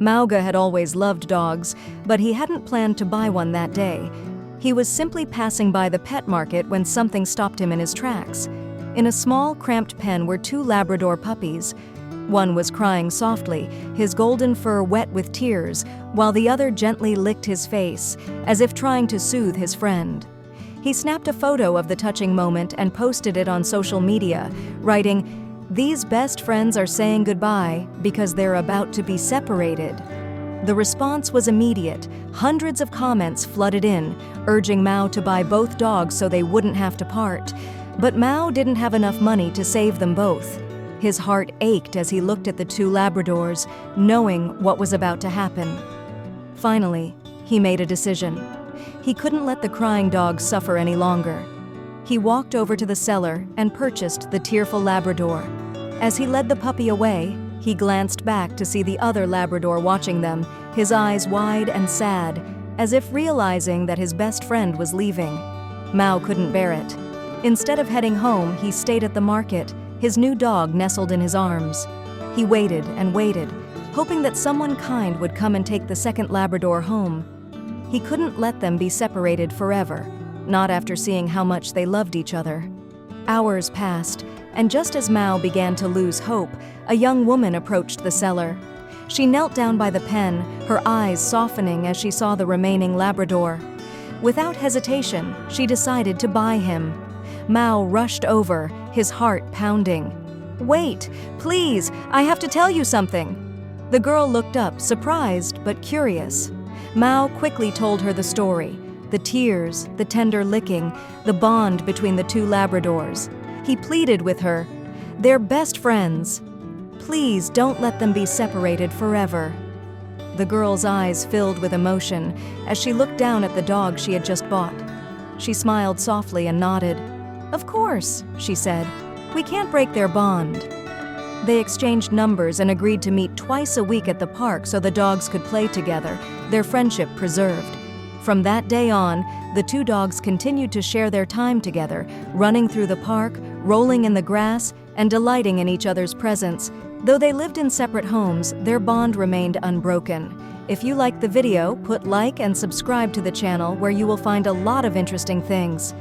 Mao Ge had always loved dogs, but he hadn't planned to buy one that day. He was simply passing by the pet market when something stopped him in his tracks. In a small, cramped pen were two Labrador puppies. One was crying softly, his golden fur wet with tears, while the other gently licked his face, as if trying to soothe his friend. He snapped a photo of the touching moment and posted it on social media, writing, "These best friends are saying goodbye because they're about to be separated." The response was immediate. Hundreds of comments flooded in, urging Mao to buy both dogs so they wouldn't have to part. But Mao didn't have enough money to save them both. His heart ached as he looked at the two Labradors, knowing what was about to happen. Finally, he made a decision. He couldn't let the crying dog suffer any longer. He walked over to the seller and purchased the tearful Labrador. As he led the puppy away, he glanced back to see the other Labrador watching them, his eyes wide and sad, as if realizing that his best friend was leaving. Mao couldn't bear it. Instead of heading home, he stayed at the market, his new dog nestled in his arms. He waited and waited, hoping that someone kind would come and take the second Labrador home. He couldn't let them be separated forever, not after seeing how much they loved each other. Hours passed, and just as Mao began to lose hope, a young woman approached the seller. She knelt down by the pen, her eyes softening as she saw the remaining Labrador. Without hesitation, she decided to buy him. Mao rushed over, his heart pounding. "Wait, please, I have to tell you something." The girl looked up, surprised but curious. Mao quickly told her the story, the tears, the tender licking, the bond between the two Labradors. He pleaded with her, "They're best friends. Please don't let them be separated forever." The girl's eyes filled with emotion as she looked down at the dog she had just bought. She smiled softly and nodded. "Of course," she said. "We can't break their bond." They exchanged numbers and agreed to meet twice a week at the park so the dogs could play together, their friendship preserved. From that day on, the two dogs continued to share their time together, running through the park, rolling in the grass, and delighting in each other's presence. Though they lived in separate homes, their bond remained unbroken. If you liked the video, put like and subscribe to the channel where you will find a lot of interesting things.